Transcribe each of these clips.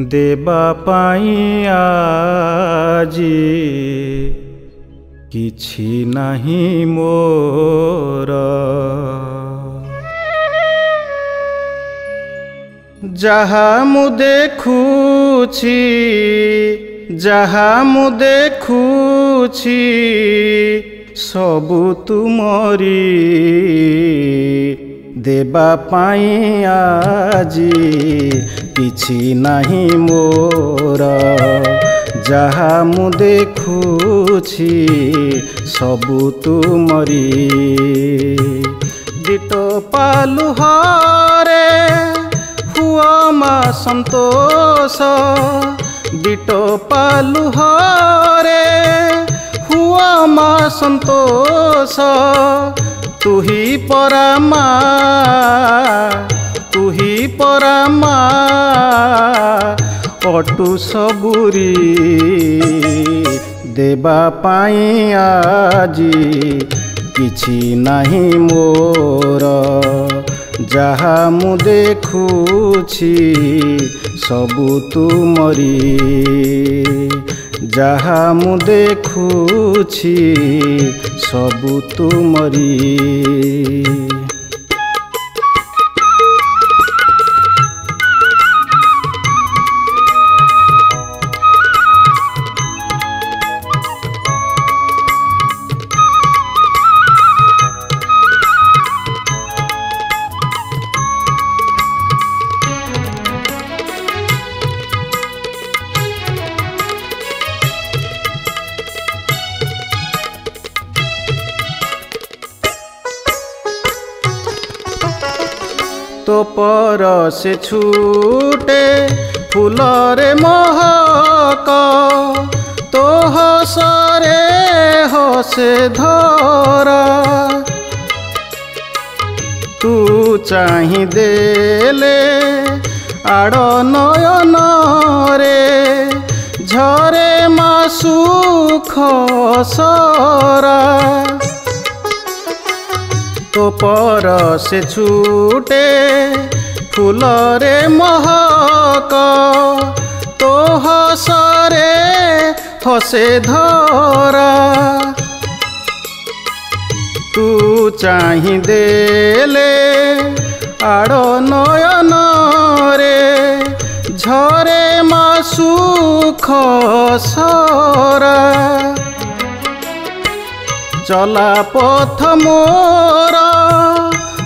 देबा पाई आजी किछि नहीं मोर। जहा मु देखुछि जहा मु देखुछि सबु तुमरी देबा पाई आजी किछि नहीं मोर। जहा मु देखुछि सबु तुमरी दिटो पालु हरे हुआ मा संतोष। दिटो पालु हरे हुआ मा संतोष। तुही परमा तुही परमा अटु सबुरी देबा पाई आजी किछि नहीं मोर। जहा मु देखुछि सबु तुमरी जहा मु देखुछि सबु तुमरी। तो पर से छूटे फूलरे महक। तो हसरे हसे धरा तू चाहि देले आड़ नयन रे झरे मा सुख सरा। तो पर से छूटे फूलरे महक। तो हसरे हसे धरा तू चाहि देले आड़ नयन रे झरे मा सुख सरा। चला पथ मोर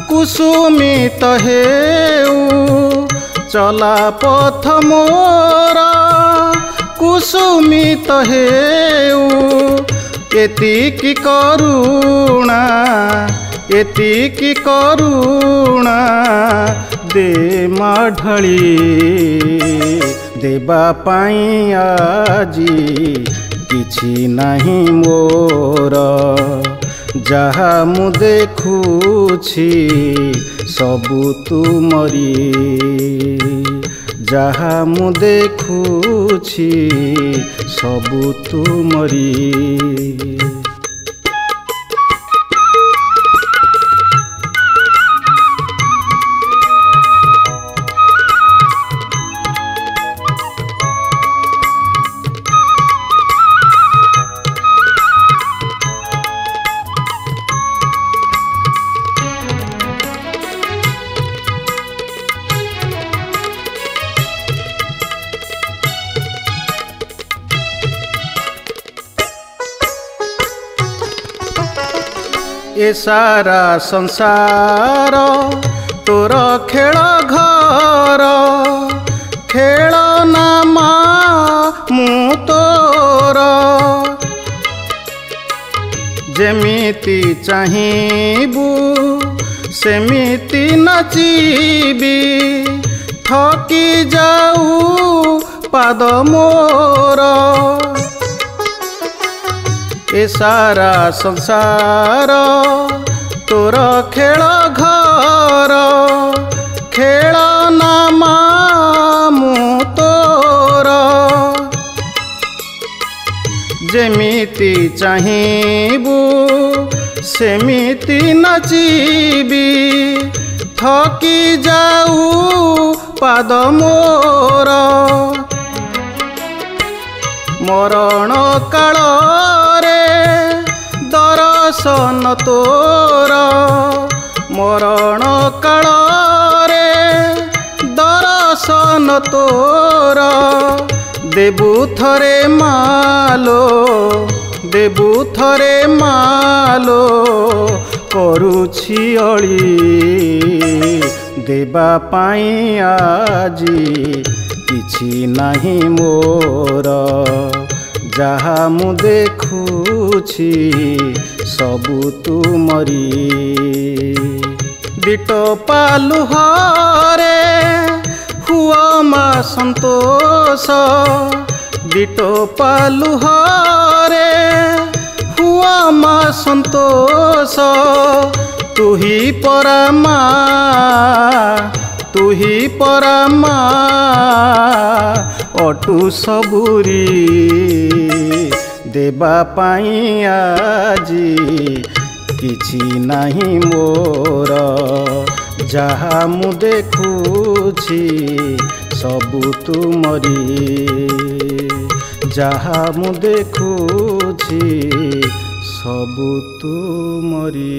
कुसुमित हेउ। चला पथ मोर कुसुमित हेउ। एतिकी करुणा एतिकी करुणा दे माढली देबा पाई आजी किछि नहीं मोर। जहा मु देखुछि सबु तुमरी जहा मु देखुछि सबु तुमरी। ए सारा संसार तोर खेल घर। खेल नामा मु तोर जेमिति चाहिबू सेमिति नचिबी। थकी जाऊ पाद मोर ए सारा संसार तोर खेल घर। खेल नामा मु तोर जेमिति चाहिबू सेमिति नचिबी। थकी जाऊ ପାଦ ମୋର ମରଣ କାଳରେ ଦର୍ଶନ ତୋର ମରଣ କାଳରେ ଦର୍ଶନ ତୋର ଦେବୁ ଥରେ ମାଲୋ ଦେବୁ ଥରେ ମାଲୋ କରୁଛି ଅଳି ଦେବା ପାଇଁ ଆଜି କିଛି ନାହିଁ ମୋର ଯାହା ମୁଁ ଦେଖୁଛି ସବୁ ତୁମରି ଦିଟୋପା ଲୁହରେ ହୁଅ ମା ସନ୍ତୋଷ ଦିଟୋପା ଲୁହରେ ହୁଅ ମା ସନ୍ତୋଷ ତୁହି ପରା ମା ତୁହି ପରା ମା ଅଟୁ ସବୁରି ଦେବା ପାଇଁ ଆଜି କିଛି ନାହିଁ ମୋର ଯାହା ମୁଁ ଦେଖୁଛି ସବୁ ତୁମରି ଯାହା ମୁଁ ଦେଖୁଛି ସବୁ ତୁମରି।